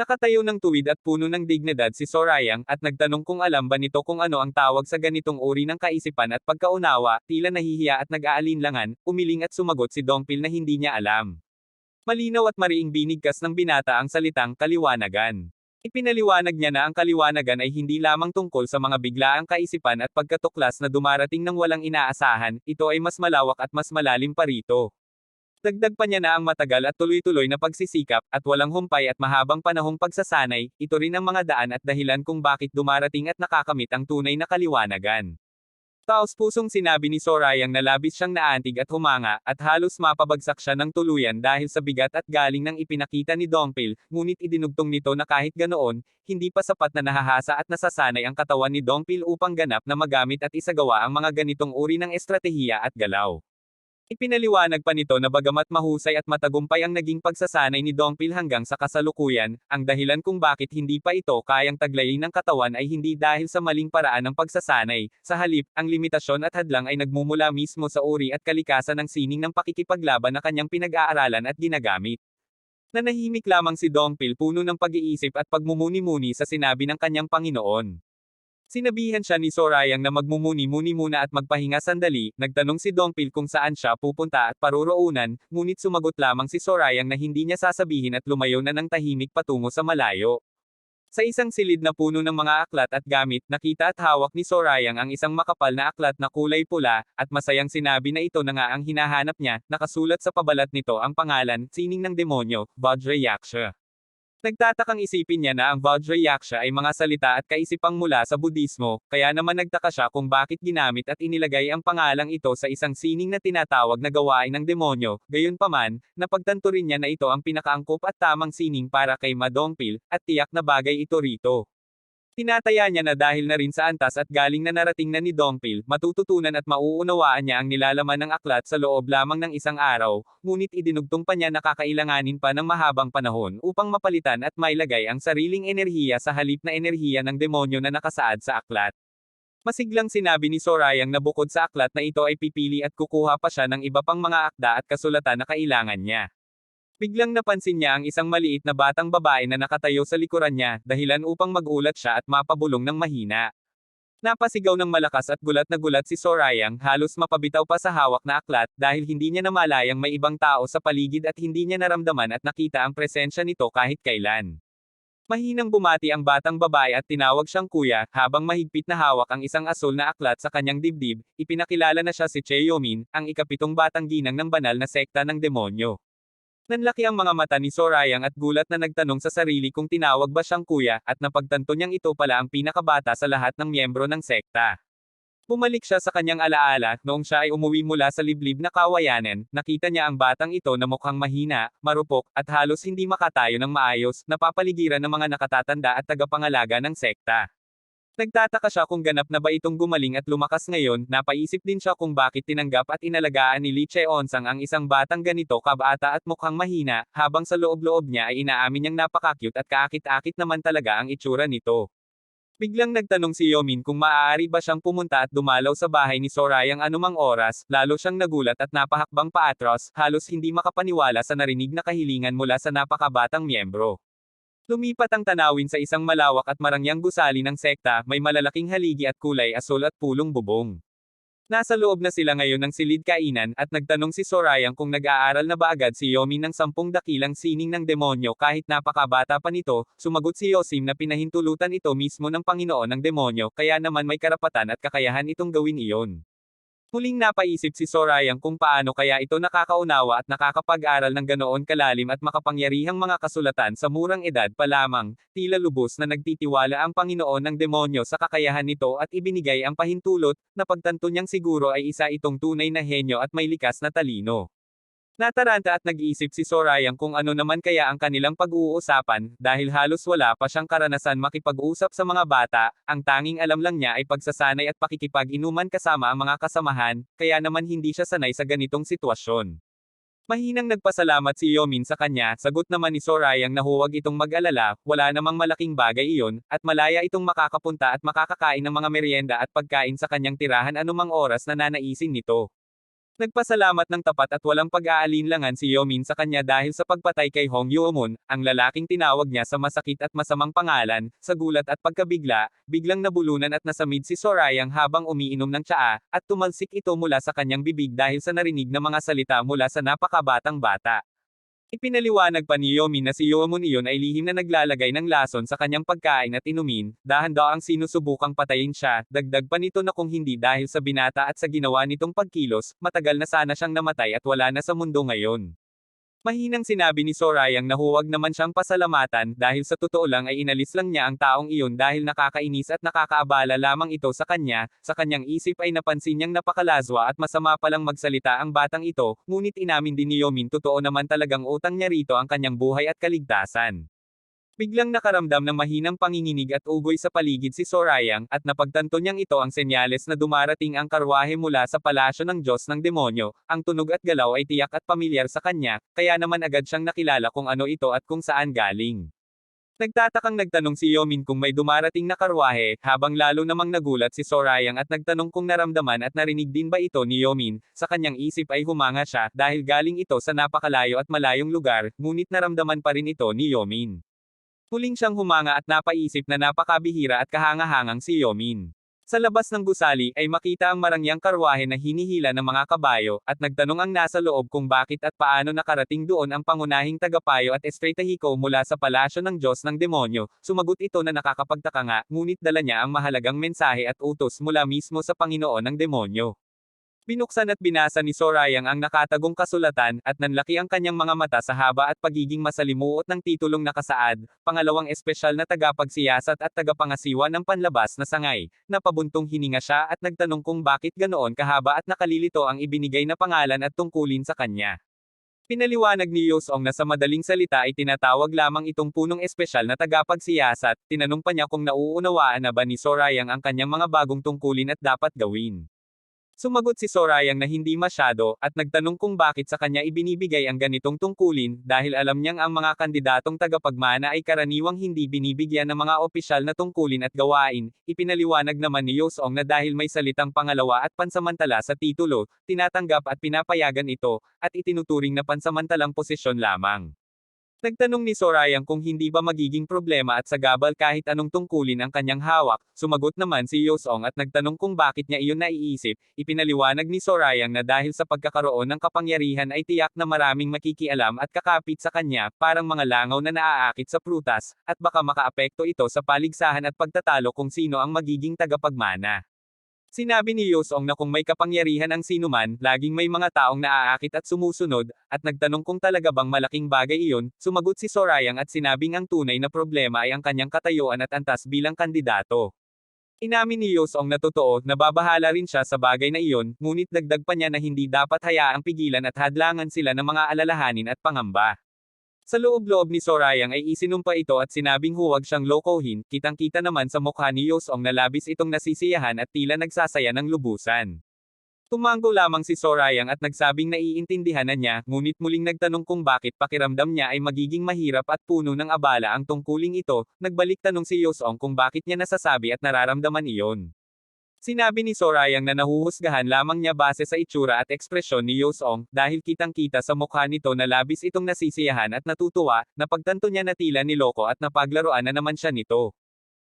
Nakatayo ng tuwid at puno ng dignidad si Sorayang, at nagtanong kung alam ba nito kung ano ang tawag sa ganitong uri ng kaisipan at pagkaunawa, tila nahihiya at nag-aalinlangan, umiling at sumagot si Dongpil na hindi niya alam. Malinaw at mariing binigkas ng binata ang salitang kaliwanagan. Ipinaliwanag niya na ang kaliwanagan ay hindi lamang tungkol sa mga biglaang kaisipan at pagkatuklas na dumarating ng walang inaasahan, ito ay mas malawak at mas malalim pa rito. Dagdag pa niya na ang matagal at tuloy-tuloy na pagsisikap, at walang humpay at mahabang panahong pagsasanay, ito rin ang mga daan at dahilan kung bakit dumarating at nakakamit ang tunay na kaliwanagan. Taos-pusong sinabi ni Sorayang na labis siyang naantig at humanga, at halos mapabagsak siya ng tuluyan dahil sa bigat at galing ng ipinakita ni Dongpil, ngunit idinugtong nito na kahit ganoon, hindi pa sapat na nahahasa at nasasanay ang katawan ni Dongpil upang ganap na magamit at isagawa ang mga ganitong uri ng estratehiya at galaw. Ipinaliwanag pa nito na bagamat mahusay at matagumpay ang naging pagsasanay ni Dongpil hanggang sa kasalukuyan, ang dahilan kung bakit hindi pa ito kayang taglayin ng katawan ay hindi dahil sa maling paraan ng pagsasanay, sa halip, ang limitasyon at hadlang ay nagmumula mismo sa uri at kalikasan ng sining ng pakikipaglaban na kanyang pinag-aaralan at ginagamit. Nanahimik lamang si Dongpil, puno ng pag-iisip at pagmumuni-muni sa sinabi ng kanyang Panginoon. Sinabihan siya ni Sorayang na magmumuni-muni muna at magpahinga sandali, nagtanong si Dongpil kung saan siya pupunta at paroroonan, ngunit sumagot lamang si Sorayang na hindi niya sasabihin at lumayo na ng tahimik patungo sa malayo. Sa isang silid na puno ng mga aklat at gamit, nakita at hawak ni Sorayang ang isang makapal na aklat na kulay pula, at masayang sinabi na ito na nga ang hinahanap niya. Nakasulat sa pabalat nito ang pangalan, Sining ng Demonyo, Vajrayaksha. Nagtatakang isipin niya na ang Vajrayaksha ay mga salita at kaisipang mula sa Budismo, kaya naman nagtaka siya kung bakit ginamit at inilagay ang pangalang ito sa isang sining na tinatawag na gawain ng demonyo. Gayunpaman, napagtanto rin niya na ito ang pinakaangkop at tamang sining para kay Ma Dongpil, at tiyak na bagay ito rito. Tinataya niya na dahil na rin sa antas at galing na narating na ni Dongpil, matututunan at mauunawaan niya ang nilalaman ng aklat sa loob lamang ng isang araw, ngunit idinugtong pa niya na kakailanganin pa ng mahabang panahon upang mapalitan at mailagay ang sariling enerhiya sa halip na enerhiya ng demonyo na nakasaad sa aklat. Masiglang sinabi ni Sorayang na bukod sa aklat na ito ay pipili at kukuha pa siya ng iba pang mga akda at kasulatan na kailangan niya. Biglang napansin niya ang isang maliit na batang babae na nakatayo sa likuran niya, dahilan upang magulat siya at mapabulong ng mahina. Napasigaw ng malakas at gulat na gulat si Sorayang, halos mapabitaw pa sa hawak na aklat, dahil hindi niya namalayang may ibang tao sa paligid at hindi niya naramdaman at nakita ang presensya nito kahit kailan. Mahinang bumati ang batang babae at tinawag siyang kuya, habang mahigpit na hawak ang isang asul na aklat sa kanyang dibdib. Ipinakilala na siya si Cheyomin, ang ikapitong batang ginang ng banal na sekta ng demonyo. Nanlaki ang mga mata ni Sorayang at gulat na nagtanong sa sarili kung tinawag ba siyang kuya, at napagtanto niyang ito pala ang pinakabata sa lahat ng miyembro ng sekta. Bumalik siya sa kanyang alaala, noong siya ay umuwi mula sa liblib na kawayanan, nakita niya ang batang ito na mukhang mahina, marupok, at halos hindi makatayo ng maayos, napapaligiran ng mga nakatatanda at tagapangalaga ng sekta. Nagtataka siya kung ganap na ba itong gumaling at lumakas ngayon. Napaisip din siya kung bakit tinanggap at inalagaan ni Lee Cheonsang ang isang batang ganito kabata at mukhang mahina, habang sa loob-loob niya ay inaamin niyang napaka-cute at kaakit-akit naman talaga ang itsura nito. Biglang nagtanong si Yomin kung maaari ba siyang pumunta at dumalaw sa bahay ni Sorayang anumang oras, lalo siyang nagulat at napahakbang paatros, halos hindi makapaniwala sa narinig na kahilingan mula sa napakabatang miyembro. Lumipat ang tanawin sa isang malawak at marangyang gusali ng sekta, may malalaking haligi at kulay asul at pulong bubong. Nasa loob na sila ngayon ng silid kainan, at nagtanong si Sorayang kung nag-aaral na ba agad si Yomin ng 10 dakilang sining ng demonyo kahit napakabata pa nito. Sumagot si Yosim na pinahintulutan ito mismo ng Panginoon ng demonyo, kaya naman may karapatan at kakayahan itong gawin iyon. Huling napaisip si Sorayang kung paano kaya ito nakakaunawa at nakakapag-aral ng ganoon kalalim at makapangyarihang mga kasulatan sa murang edad pa lamang. Tila lubos na nagtitiwala ang Panginoon ng demonyo sa kakayahan nito at ibinigay ang pahintulot, na pagtanto niyang siguro ay isa itong tunay na henyo at may likas na talino. Nataranta at nag-iisip si Sorayang kung ano naman kaya ang kanilang pag-uusapan, dahil halos wala pa siyang karanasan makipag-usap sa mga bata, ang tanging alam lang niya ay pagsasanay at pakikipag-inuman kasama ang mga kasamahan, kaya naman hindi siya sanay sa ganitong sitwasyon. Mahinang nagpasalamat si Yomin sa kanya, sagot naman ni Sorayang na huwag itong mag-alala, wala namang malaking bagay iyon, at malaya itong makakapunta at makakakain ng mga merienda at pagkain sa kanyang tirahan anumang oras na nanaisin nito. Nagpasalamat ng tapat at walang pag-aalinlangan si Yomin sa kanya dahil sa pagpatay kay Hong Yuomon, ang lalaking tinawag niya sa masakit at masamang pangalan. Sa gulat at pagkabigla, biglang nabulunan at nasamid si Sorayang habang umiinom ng tsaa, at tumalsik ito mula sa kanyang bibig dahil sa narinig na mga salita mula sa napakabatang bata. Ipinaliwanag pa ni Yomin na si Yuomon iyon ay lihim na naglalagay ng lason sa kanyang pagkain at inumin, dahan-daang sinusubukang patayin siya. Dagdag pa nito na kung hindi dahil sa binata at sa ginawa nitong pagkilos, matagal na sana siyang namatay at wala na sa mundo ngayon. Mahinang sinabi ni Sorayang na huwag naman siyang pasalamatan dahil sa totoo lang ay inalis lang niya ang taong iyon dahil nakakainis at nakakaabala lamang ito sa kanya. Sa kanyang isip ay napansin niyang napakalazwa at masama palang magsalita ang batang ito, ngunit inamin din ni Yomin totoo naman talagang utang niya rito ang kanyang buhay at kaligtasan. Biglang nakaramdam ng mahinang panginginig at ugoy sa paligid si Sorayang, at napagtanto niyang ito ang senyales na dumarating ang karwahe mula sa palasyo ng Diyos ng demonyo. Ang tunog at galaw ay tiyak at pamilyar sa kanya, kaya naman agad siyang nakilala kung ano ito at kung saan galing. Nagtatakang nagtanong si Yomin kung may dumarating na karwahe, habang lalo namang nagulat si Sorayang at nagtanong kung naramdaman at narinig din ba ito ni Yomin. Sa kanyang isip ay humanga siya, dahil galing ito sa napakalayo at malayong lugar, ngunit naramdaman pa rin ito ni Yomin. Huling siyang humanga at napaisip na napakabihira at kahangahangang si Yomin. Sa labas ng gusali ay makita ang marangyang karwahe na hinihila ng mga kabayo, at nagtanong ang nasa loob kung bakit at paano nakarating doon ang pangunahing tagapayo at estratehiko mula sa palasyo ng Diyos ng demonyo. Sumagot ito na nakakapagtaka nga, ngunit dala niya ang mahalagang mensahe at utos mula mismo sa Panginoon ng demonyo. Binuksan at binasa ni Sorayang ang nakatagong kasulatan, at nanlaki ang kanyang mga mata sa haba at pagiging masalimuot ng titulong nakasaad, pangalawang espesyal na tagapagsiyasat at tagapangasiwa ng panlabas na sangay. Napabuntong hininga siya at nagtanong kung bakit ganoon kahaba at nakalilito ang ibinigay na pangalan at tungkulin sa kanya. Pinaliwanag ni Yosong na sa madaling salita ay tinatawag lamang itong punong espesyal na tagapagsiyasat. Tinanong pa niya kung nauunawaan na ba ni Sorayang ang kanyang mga bagong tungkulin at dapat gawin. Sumagot si Sorayang na hindi masyado, at nagtanong kung bakit sa kanya ibinibigay ang ganitong tungkulin, dahil alam niyang ang mga kandidatong tagapagmana ay karaniwang hindi binibigyan ng mga opisyal na tungkulin at gawain. Ipinaliwanag naman ni Yosong na dahil may salitang pangalawa at pansamantala sa titulo, tinatanggap at pinapayagan ito, at itinuturing na pansamantalang posisyon lamang. Nagtanong ni Sorayang kung hindi ba magiging problema at sagabal kahit anong tungkulin ang kanyang hawak. Sumagot naman si Yosong at nagtanong kung bakit niya iyon naiisip. Ipinaliwanag ni Sorayang na dahil sa pagkakaroon ng kapangyarihan ay tiyak na maraming makikialam at kakapit sa kanya, parang mga langaw na naaakit sa prutas, at baka makaapekto ito sa paligsahan at pagtatalo kung sino ang magiging tagapagmana. Sinabi ni Yosong na kung may kapangyarihan ang sinuman, laging may mga taong naaakit at sumusunod, at nagtanong kung talaga bang malaking bagay iyon. Sumagot si Sorayang at sinabing ang tunay na problema ay ang kanyang katayuan at antas bilang kandidato. Inamin ni Yosong na totoo, nababahala rin siya sa bagay na iyon, ngunit dagdag pa niya na hindi dapat hayaang pigilan at hadlangan sila ng mga alalahanin at pangamba. Sa loob-loob ni Sorayang ay isinumpa ito at sinabing huwag siyang lokohin. Kitang-kita naman sa mukha ni Yosong na labis itong nasisiyahan at tila nagsasaya ng lubusan. Tumango lamang si Sorayang at nagsabing naiintindihan na niya, ngunit muling nagtanong kung bakit pakiramdam niya ay magiging mahirap at puno ng abala ang tungkuling ito. Nagbalik tanong si Yosong kung bakit niya nasasabi at nararamdaman iyon. Sinabi ni Sorayang na nahuhusgahan lamang niya base sa itsura at ekspresyon ni Yosong, dahil kitang-kita sa mukha nito na labis itong nasisiyahan at natutuwa, napagtanto niya na tila niloko at napaglaruan na naman siya nito.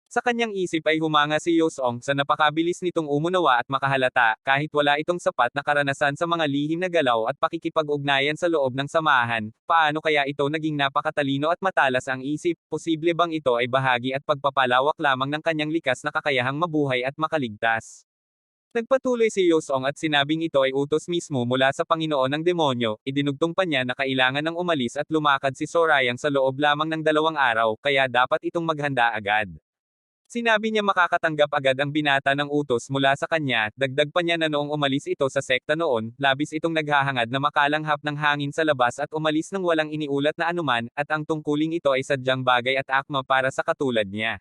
Sa kanyang isip ay humanga si Yosong sa napakabilis nitong umunawa at makahalata, kahit wala itong sapat na karanasan sa mga lihim na galaw at pakikipag-ugnayan sa loob ng samahan. Paano kaya ito naging napakatalino at matalas ang isip? Posible bang ito ay bahagi at pagpapalawak lamang ng kanyang likas na kakayahang mabuhay at makaligtas? Nagpatuloy si Yosong at sinabing ito ay utos mismo mula sa Panginoon ng demonyo. Idinugtong pa niya na kailangan ng umalis at lumakad si Sorayang sa loob lamang ng 2 araw, kaya dapat itong maghanda agad. Sinabi niya makakatanggap agad ang binata ng utos mula sa kanya. Dagdag pa niya na noong umalis ito sa sekta noon, labis itong naghahangad na makalanghap ng hangin sa labas at umalis nang walang iniulat na anuman, at ang tungkuling ito ay sadyang bagay at akma para sa katulad niya.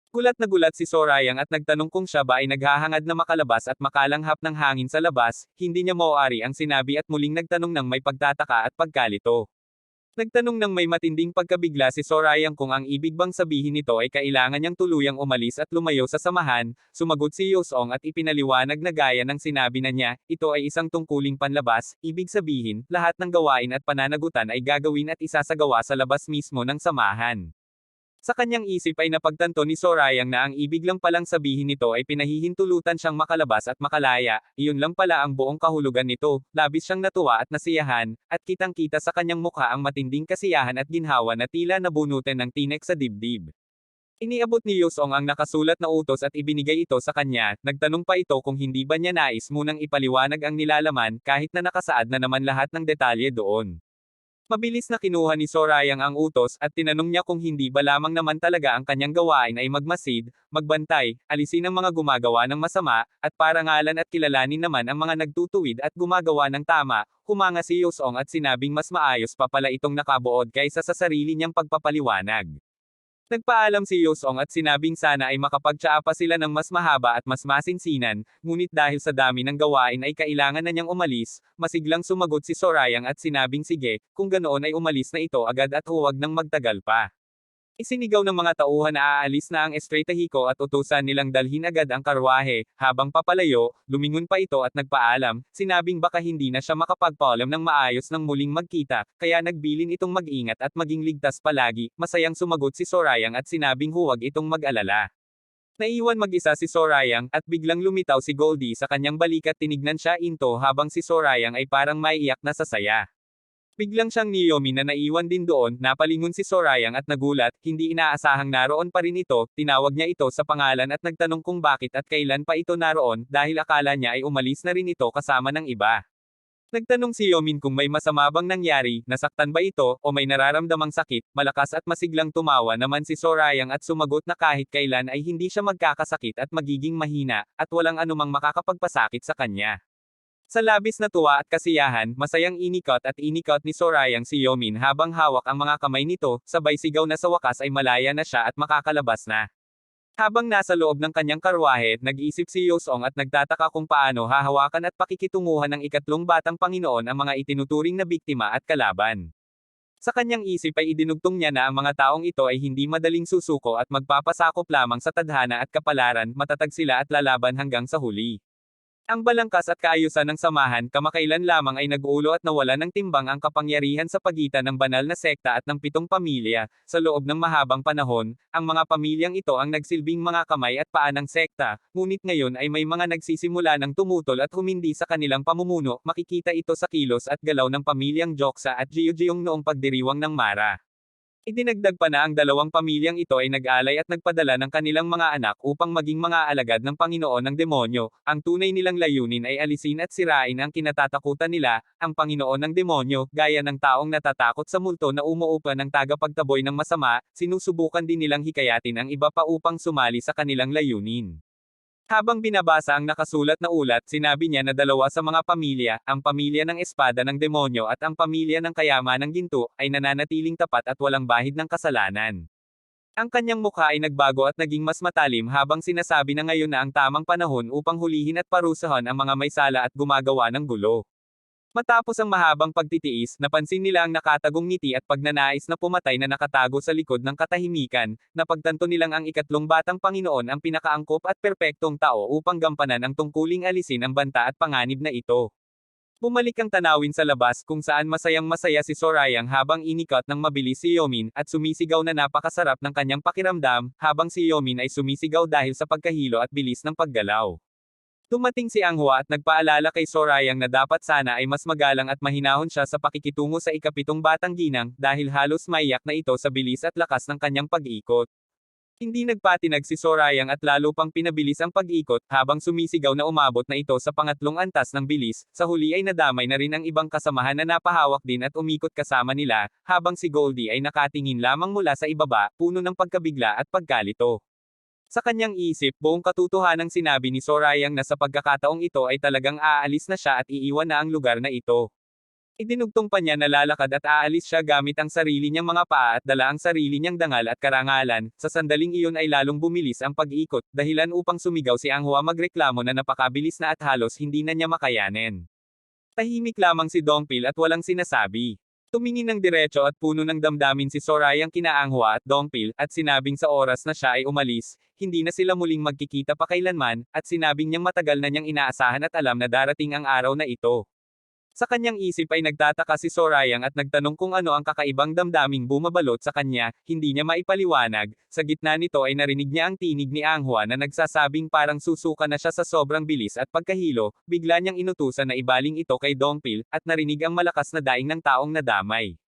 Gulat na gulat si Sorayang at nagtanong kung siya ba ay naghahangad na makalabas at makalanghap ng hangin sa labas. Hindi niya maaari ang sinabi at muling nagtanong ng may pagtataka at pagkalito. Nagtanong ng may matinding pagkabigla si Sorayang kung ang ibig bang sabihin nito ay kailangan niyang tuluyang umalis at lumayo sa samahan. Sumagot si Yosong at ipinaliwanag na gaya ng sinabi na niya, ito ay isang tungkuling panlabas, ibig sabihin, lahat ng gawain at pananagutan ay gagawin at isasagawa sa labas mismo ng samahan. Sa kanyang isip ay napagtanto ni Sorayang na ang ibig lang palang sabihin nito ay pinahihintulutan siyang makalabas at makalaya. Iyon lang pala ang buong kahulugan nito. Labis siyang natuwa at nasiyahan, at kitang-kita sa kanyang mukha ang matinding kasiyahan at ginhawa na tila nabunutin ng tinek sa dibdib. Iniabot ni Yosong ang nakasulat na utos at ibinigay ito sa kanya. Nagtanong pa ito kung hindi ba niya nais munang ipaliwanag ang nilalaman, kahit na nakasaad na naman lahat ng detalye doon. Mabilis na kinuha ni Sorayang ang utos at tinanong niya kung hindi ba lamang naman talaga ang kanyang gawain ay magmasid, magbantay, alisin ang mga gumagawa ng masama, at parangalan at kilalanin naman ang mga nagtutuwid at gumagawa ng tama. Humanga si Yosong at sinabing mas maayos pa pala itong nakabuod kaysa sa sarili niyang pagpapaliwanag. Nagpaalam si Yosong at sinabing sana ay makapagtsaapa sila ng mas mahaba at mas masinsinan, ngunit dahil sa dami ng gawain ay kailangan na niyang umalis. Masiglang sumagot si Sorayang at sinabing sige, kung ganoon ay umalis na ito agad at huwag nang magtagal pa. Isinigaw ng mga tauhan na aalis na ang estratehiko at utusan nilang dalhin agad ang karwahe. Habang papalayo, lumingon pa ito at nagpaalam, sinabing baka hindi na siya makapagpaalam ng maayos nang muling magkita, kaya nagbilin itong mag-ingat at maging ligtas palagi. Masayang sumagot si Sorayang at sinabing huwag itong mag-alala. Naiwan mag-isa si Sorayang, at biglang lumitaw si Goldie sa kanyang balikat tinignan siya into habang si Sorayang ay parang maiiyak na sa saya. Biglang siyang niyomi na naiwan din doon, napalingon si Sorayang at nagulat, hindi inaasahang naroon pa rin ito, tinawag niya ito sa pangalan at nagtanong kung bakit at kailan pa ito naroon, dahil akala niya ay umalis na rin ito kasama ng iba. Nagtanong si Yomin kung may masama bang nangyari, nasaktan ba ito, o may nararamdamang sakit, malakas at masiglang tumawa naman si Sorayang at sumagot na kahit kailan ay hindi siya magkakasakit at magiging mahina, at walang anumang makakapagpasakit sa kanya. Sa labis na tuwa at kasiyahan, masayang inikot at inikot ni Sorayang si Yomin habang hawak ang mga kamay nito, sabay sigaw na sa wakas ay malaya na siya at makakalabas na. Habang nasa loob ng kanyang karwahe, nag-iisip si Yosong at nagtataka kung paano hahawakan at pakikitunguhan ng ikatlong batang Panginoon ang mga itinuturing na biktima at kalaban. Sa kanyang isip ay idinugtong niya na ang mga taong ito ay hindi madaling susuko at magpapasakop lamang sa tadhana at kapalaran, matatag sila at lalaban hanggang sa huli. Ang balangkas at kaayusan ng samahan kamakailan lamang ay nag-ulo at nawala ng timbang ang kapangyarihan sa pagitan ng banal na sekta at ng 7 pamilya. Sa loob ng mahabang panahon, ang mga pamilyang ito ang nagsilbing mga kamay at paa ng sekta, ngunit ngayon ay may mga nagsisimula ng tumutol at humindi sa kanilang pamumuno, makikita ito sa kilos at galaw ng pamilyang Joksa at Jeojeong noong pagdiriwang ng Mara. Idinagdag pa na ang dalawang pamilyang ito ay nag-alay at nagpadala ng kanilang mga anak upang maging mga alagad ng Panginoon ng demonyo. Ang tunay nilang layunin ay alisin at sirain ang kinatatakutan nila, ang Panginoon ng demonyo, gaya ng taong natatakot sa multo na umuupa ng tagapagtaboy ng masama, sinusubukan din nilang hikayatin ang iba pa upang sumali sa kanilang layunin. Habang binabasa ang nakasulat na ulat, sinabi niya na dalawa sa mga pamilya, ang pamilya ng espada ng demonyo at ang pamilya ng kayamanang ginto, ay nananatiling tapat at walang bahid ng kasalanan. Ang kanyang mukha ay nagbago at naging mas matalim habang sinasabi na ngayon na ang tamang panahon upang hulihin at parusahan ang mga may sala at gumagawa ng gulo. Matapos ang mahabang pagtitiis, napansin nila ang nakatagong ngiti at pagnanais na pumatay na nakatago sa likod ng katahimikan, napagtanto nilang ang ikatlong batang Panginoon ang pinakaangkop at perpektong tao upang gampanan ang tungkuling alisin ang banta at panganib na ito. Bumalik ang tanawin sa labas kung saan masayang masaya si Sorayang habang inikot ng mabilis si Yomin at sumisigaw na napakasarap ng kanyang pakiramdam, habang si Yomin ay sumisigaw dahil sa pagkahilo at bilis ng paggalaw. Dumating si Anghua at nagpaalala kay Sorayang na dapat sana ay mas magalang at mahinahon siya sa pakikitungo sa ikapitong batang ginang, dahil halos maiyak na ito sa bilis at lakas ng kanyang pag-ikot. Hindi nagpatinag si Sorayang at lalo pang pinabilis ang pag-ikot, habang sumisigaw na umabot na ito sa pangatlong antas ng bilis, sa huli ay nadamay na rin ang ibang kasamahan na napahawak din at umikot kasama nila, habang si Goldie ay nakatingin lamang mula sa ibaba, puno ng pagkabigla at pagkalito. Sa kanyang isip, buong katotohanang sinabi ni Sorayang na sa pagkakataong ito ay talagang aalis na siya at iiwan na ang lugar na ito. Idinugtong pa niya na lalakad at aalis siya gamit ang sarili niyang mga paa at dala ang sarili niyang dangal at karangalan, sa sandaling iyon ay lalong bumilis ang pag-ikot, dahilan upang sumigaw si Anghua magreklamo na napakabilis na at halos hindi na niya makayanin. Tahimik lamang si Dongpil at walang sinasabi. Tumingin ng diretso at puno ng damdamin si Sorayang kina Anghua at Dongpil, at sinabing sa oras na siya ay umalis, hindi na sila muling magkikita pa kailanman, at sinabing niyang matagal na niyang inaasahan at alam na darating ang araw na ito. Sa kanyang isip ay nagtataka si Sorayang at nagtanong kung ano ang kakaibang damdaming bumabalot sa kanya, hindi niya maipaliwanag. Sa gitna nito ay narinig niya ang tinig ni Anghua na nagsasabing parang susuka na siya sa sobrang bilis at pagkahilo, bigla niyang inutusan na ibaling ito kay Dongpil, at narinig ang malakas na daing ng taong nadamay.